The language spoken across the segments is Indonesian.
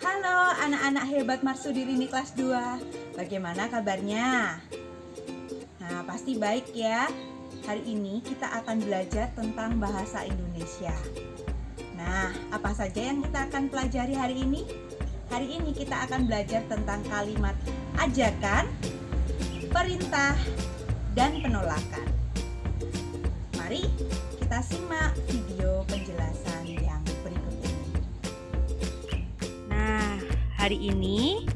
Halo anak-anak hebat Marsudirini kelas 2. Bagaimana kabarnya? Nah, pasti baik ya. Hari ini kita akan belajar tentang bahasa Indonesia. Nah, apa saja yang kita akan pelajari hari ini? Hari ini kita akan belajar tentang kalimat ajakan, perintah, dan penolakan. Mari kita simak video penjelasan yang berikut ini. Nah, hari ini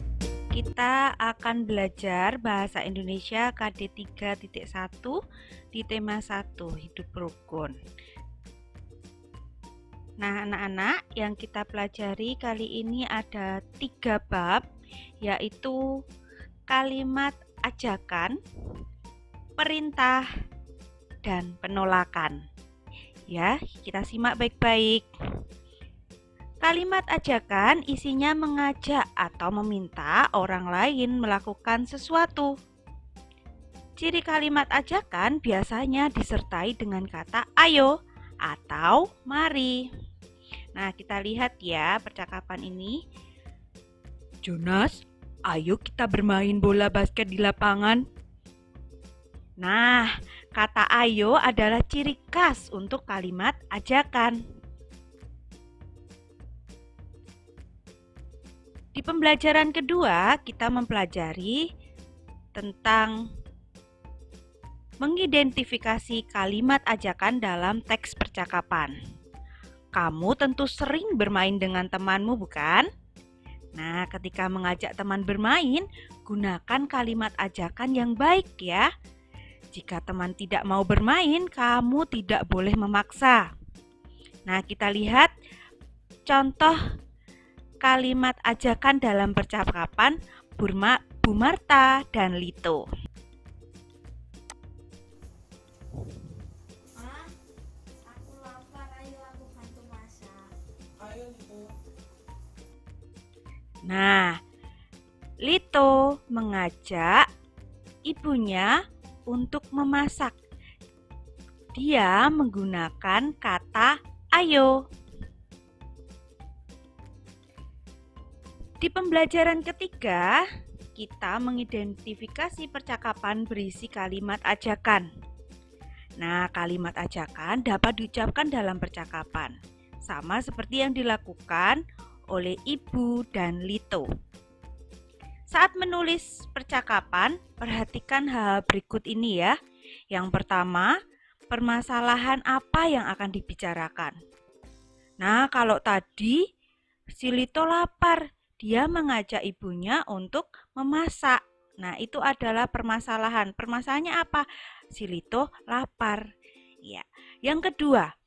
kita akan belajar bahasa Indonesia KD 3.1 di tema 1, hidup rukun. Nah, anak-anak, yang kita pelajari kali ini ada 3 bab, yaitu kalimat ajakan, perintah, dan penolakan. Ya, kita simak baik-baik. Kalimat ajakan isinya mengajak atau meminta orang lain melakukan sesuatu. Ciri kalimat ajakan biasanya disertai dengan kata ayo atau mari. Nah, kita lihat ya percakapan ini. Jonas, ayo kita bermain bola basket di lapangan. Nah, kata ayo adalah ciri khas untuk kalimat ajakan. Di pembelajaran kedua, kita mempelajari tentang mengidentifikasi kalimat ajakan dalam teks percakapan. Kamu tentu sering bermain dengan temanmu, bukan? Nah, ketika mengajak teman bermain, gunakan kalimat ajakan yang baik ya. Jika teman tidak mau bermain, kamu tidak boleh memaksa. Nah, kita lihat contoh kalimat ajakan dalam percakapan Bu Marta dan Lito. Aku lapar, ayo aku bantu masak. Nah, Lito mengajak ibunya untuk memasak. Dia menggunakan kata ayo. Di pembelajaran ketiga, kita mengidentifikasi percakapan berisi kalimat ajakan. Nah, kalimat ajakan dapat diucapkan dalam percakapan, sama seperti yang dilakukan oleh Ibu dan Lito. Saat menulis percakapan, perhatikan hal berikut ini ya. Yang pertama, permasalahan apa yang akan dibicarakan. Nah, kalau tadi si Lito lapar, dia mengajak ibunya untuk memasak. Nah, itu adalah permasalahan. Permasalahannya apa? Si Lito lapar. Ya. Yang kedua,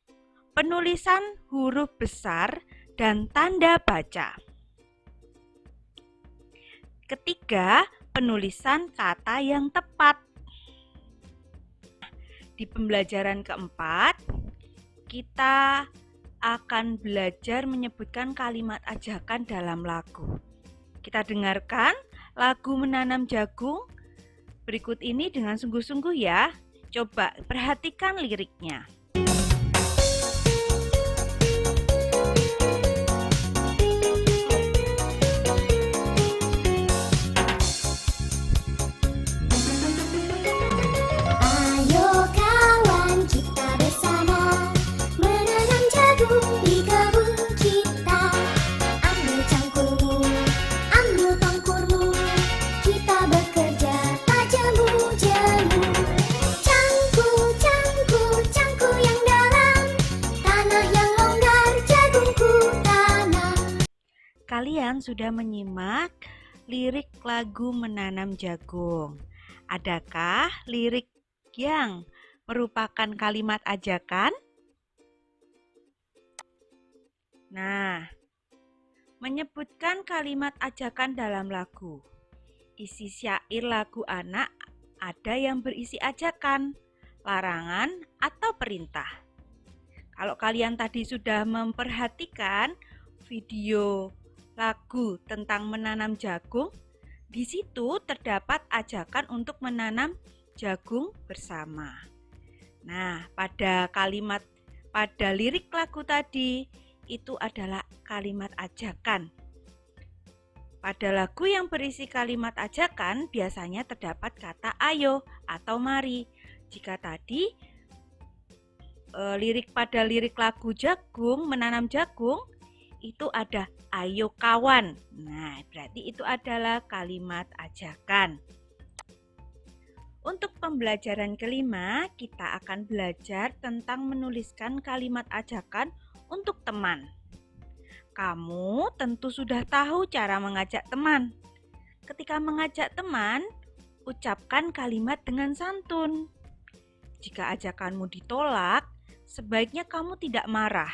penulisan huruf besar dan tanda baca. Ketiga, penulisan kata yang tepat. Di pembelajaran keempat, kita akan belajar menyebutkan kalimat ajakan dalam lagu. Kita dengarkan lagu Menanam Jagung berikut ini dengan sungguh-sungguh ya. Coba perhatikan liriknya. Ayo kawan, kita bersama menanam jagung di kebun kita. Ambil cangkulmu, ambil tongkurmu, kita bekerja tak jemu-jemu. Cangkul, cangkul, cangkul yang dalam, tanah yang longgar jagungku tanam. Kalian sudah menyimak lirik lagu Menanam Jagung. Adakah lirik yang merupakan kalimat ajakan? Nah, menyebutkan kalimat ajakan dalam lagu. Isi syair lagu anak ada yang berisi ajakan, larangan, atau perintah. Kalau kalian tadi sudah memperhatikan video lagu tentang menanam jagung, di situ terdapat ajakan untuk menanam jagung bersama. Nah, pada lirik lagu tadi itu adalah kalimat ajakan. Pada lagu yang berisi kalimat ajakan biasanya terdapat kata ayo atau mari. Jika tadi lirik pada lirik lagu Jagung, Menanam Jagung, itu ada ayo kawan. Nah, berarti itu adalah kalimat ajakan. Untuk pembelajaran kelima, kita akan belajar tentang menuliskan kalimat ajakan untuk teman. Kamu tentu sudah tahu cara mengajak teman. Ketika mengajak teman, ucapkan kalimat dengan santun. Jika ajakanmu ditolak, sebaiknya kamu tidak marah.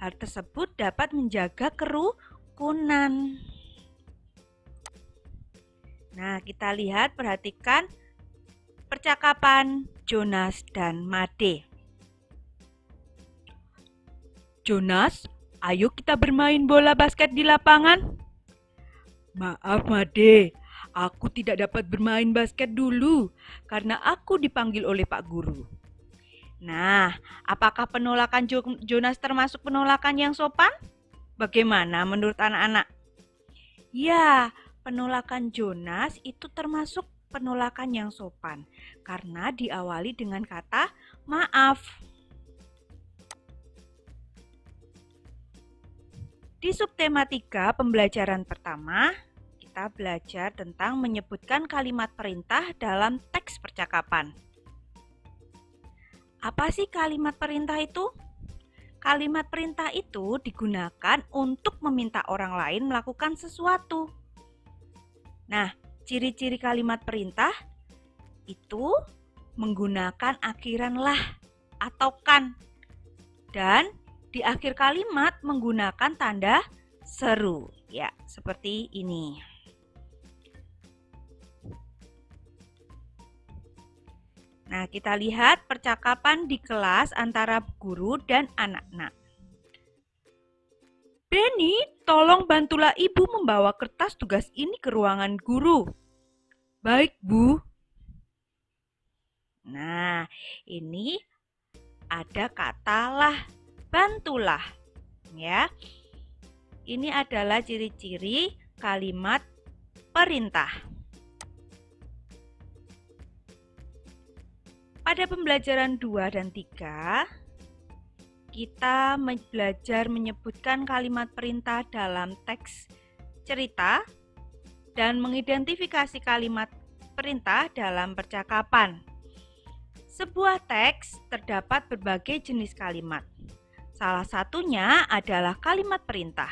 Hal tersebut dapat menjaga kerukunan. Nah, kita lihat, perhatikan percakapan Jonas dan Made. Jonas, ayo kita bermain bola basket di lapangan. Maaf Made, aku tidak dapat bermain basket dulu karena aku dipanggil oleh Pak Guru. Nah, apakah penolakan Jonas termasuk penolakan yang sopan? Bagaimana menurut anak-anak? Ya, penolakan Jonas itu termasuk penolakan yang sopan karena diawali dengan kata maaf. Di subtema 3 pembelajaran pertama, kita belajar tentang menyebutkan kalimat perintah dalam teks percakapan. Apa sih kalimat perintah itu? Kalimat perintah itu digunakan untuk meminta orang lain melakukan sesuatu. Nah, ciri-ciri kalimat perintah itu menggunakan akhiran lah atau kan. Dan di akhir kalimat menggunakan tanda seru, ya, seperti ini. Nah, kita lihat percakapan di kelas antara guru dan anak-anak. Benny, tolong bantulah ibu membawa kertas tugas ini ke ruangan guru. Baik, Bu. Nah, ini ada kata lah. Bantulah, ya. Ini adalah ciri-ciri kalimat perintah. Pada pembelajaran 2 dan 3, kita belajar menyebutkan kalimat perintah dalam teks cerita dan mengidentifikasi kalimat perintah dalam percakapan. Sebuah teks terdapat berbagai jenis kalimat. Salah satunya adalah kalimat perintah.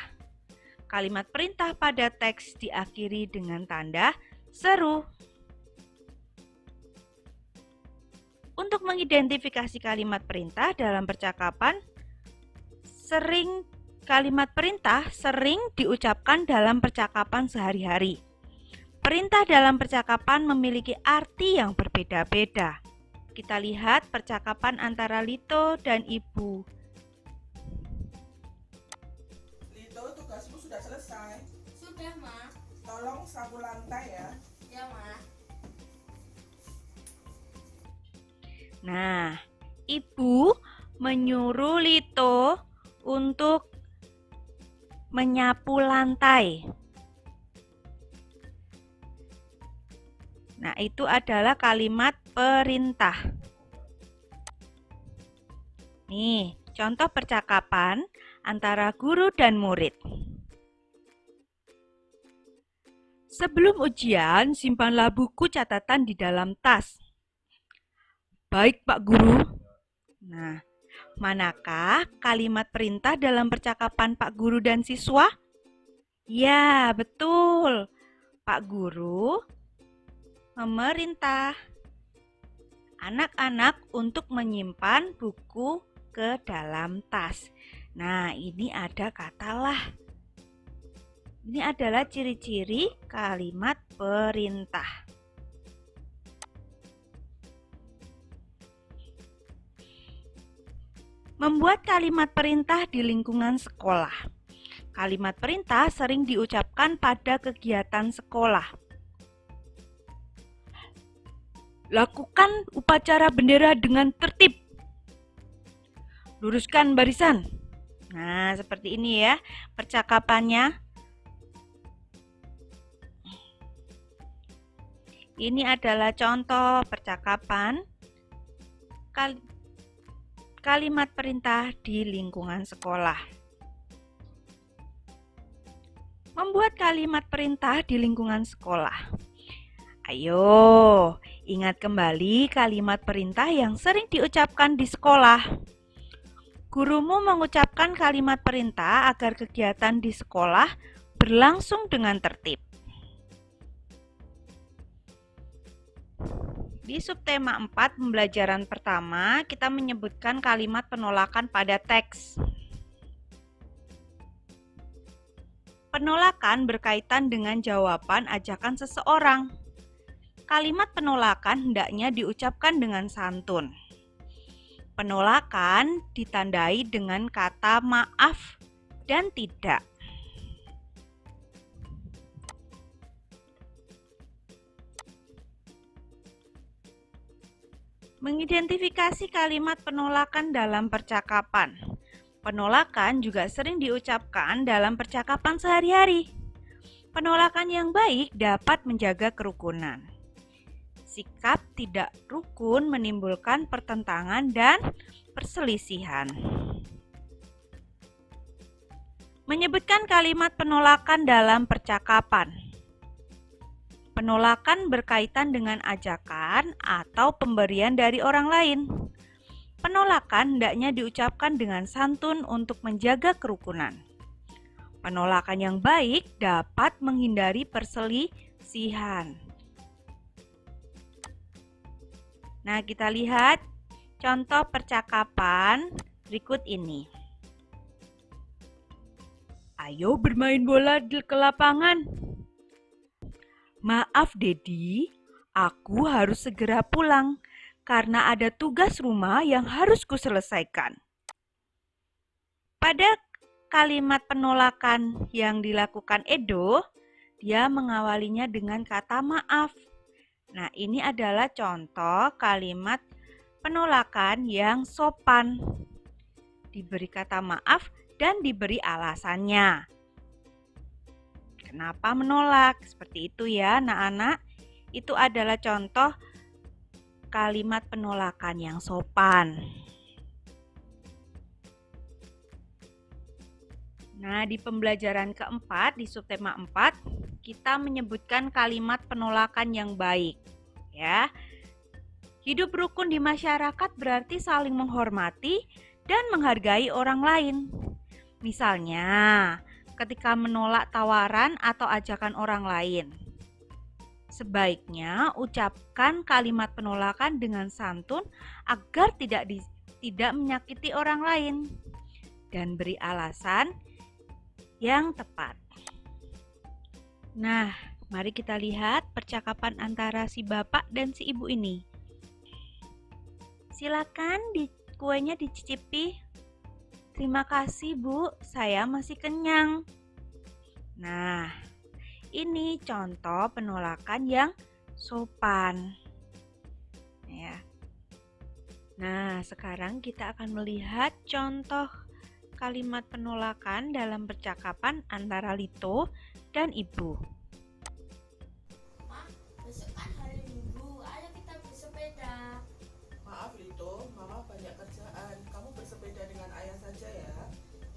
Kalimat perintah pada teks diakhiri dengan tanda seru. Untuk mengidentifikasi kalimat perintah dalam percakapan, kalimat perintah sering diucapkan dalam percakapan sehari-hari. Perintah dalam percakapan memiliki arti yang berbeda-beda. Kita lihat percakapan antara Lito dan Ibu. Lito, tugasmu sudah selesai. Sudah, Ma. Tolong sapu lantai ya. Ya, Ma. Nah, Ibu menyuruh Lito untuk menyapu lantai. Nah, itu adalah kalimat perintah. Nih, contoh percakapan antara guru dan murid. Sebelum ujian, simpanlah buku catatan di dalam tas. Baik, Pak Guru. Nah, manakah kalimat perintah dalam percakapan Pak Guru dan siswa? Ya, betul. Pak Guru memerintah anak-anak untuk menyimpan buku ke dalam tas. Nah, ini ada kata lah. Ini adalah ciri-ciri kalimat perintah. Membuat kalimat perintah di lingkungan sekolah. Kalimat perintah sering diucapkan pada kegiatan sekolah. Lakukan upacara bendera dengan tertib. Luruskan barisan. Nah, seperti ini ya percakapannya. Ini adalah contoh percakapan kalimat perintah di lingkungan sekolah. Membuat kalimat perintah di lingkungan sekolah. Ayo, ingat kembali kalimat perintah yang sering diucapkan di sekolah. Gurumu mengucapkan kalimat perintah agar kegiatan di sekolah berlangsung dengan tertib. Di subtema 4 pembelajaran pertama, kita menyebutkan kalimat penolakan pada teks. Penolakan berkaitan dengan jawaban ajakan seseorang. Kalimat penolakan hendaknya diucapkan dengan santun. Penolakan ditandai dengan kata maaf dan tidak. Mengidentifikasi kalimat penolakan dalam percakapan. Penolakan juga sering diucapkan dalam percakapan sehari-hari. Penolakan yang baik dapat menjaga kerukunan. Sikap tidak rukun menimbulkan pertentangan dan perselisihan. Menyebutkan kalimat penolakan dalam percakapan. Penolakan berkaitan dengan ajakan atau pemberian dari orang lain. Penolakan hendaknya diucapkan dengan santun untuk menjaga kerukunan. Penolakan yang baik dapat menghindari perselisihan. Nah, kita lihat contoh percakapan berikut ini. Ayo bermain bola ke lapangan. Maaf, Dedi, aku harus segera pulang karena ada tugas rumah yang harus kuselesaikan. Pada kalimat penolakan yang dilakukan Edo, dia mengawalinya dengan kata maaf. Nah, ini adalah contoh kalimat penolakan yang sopan. Diberi kata maaf dan diberi alasannya. Kenapa menolak? Seperti itu ya, anak-anak. Itu adalah contoh kalimat penolakan yang sopan. Nah, di pembelajaran keempat, di subtema 4, kita menyebutkan kalimat penolakan yang baik. Ya. Hidup rukun di masyarakat berarti saling menghormati dan menghargai orang lain. Misalnya, ketika menolak tawaran atau ajakan orang lain, sebaiknya ucapkan kalimat penolakan dengan santun agar tidak menyakiti orang lain dan beri alasan yang tepat. Nah, mari kita lihat percakapan antara si bapak dan si ibu ini. Silakan kuenya dicicipi. Terima kasih, Bu. Saya masih kenyang. Nah, ini contoh penolakan yang sopan. Ya. Nah, sekarang kita akan melihat contoh kalimat penolakan dalam percakapan antara Lito dan Ibu. Ma, besok kan hari Minggu, ayo kita bersepeda. Maaf Lito, Mama banyak kerjaan. Kamu bersepeda dengan ayah saja ya.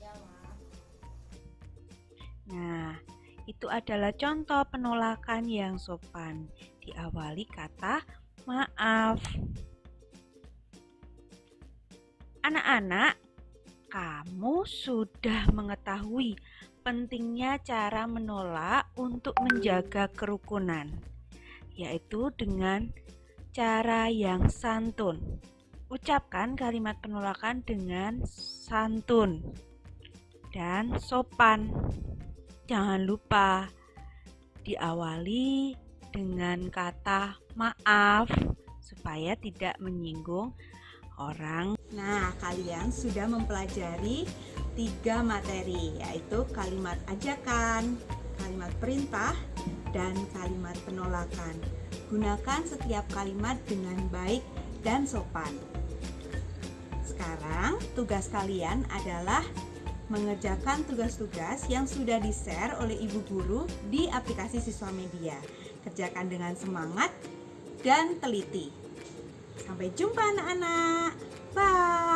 Ya, Ma. Nah, itu adalah contoh penolakan yang sopan. Diawali kata maaf. Anak-anak, kamu sudah mengetahui pentingnya cara menolak untuk menjaga kerukunan, yaitu dengan cara yang santun. Ucapkan kalimat penolakan dengan santun dan sopan. Jangan lupa diawali dengan kata maaf supaya tidak menyinggung orang. Nah, kalian sudah mempelajari 3 materi, yaitu kalimat ajakan, kalimat perintah, dan kalimat penolakan. Gunakan setiap kalimat dengan baik dan sopan. Sekarang tugas kalian adalah mengerjakan tugas-tugas yang sudah di-share oleh ibu guru di aplikasi Siswa Media. Kerjakan dengan semangat dan teliti. Sampai jumpa anak-anak. Bye.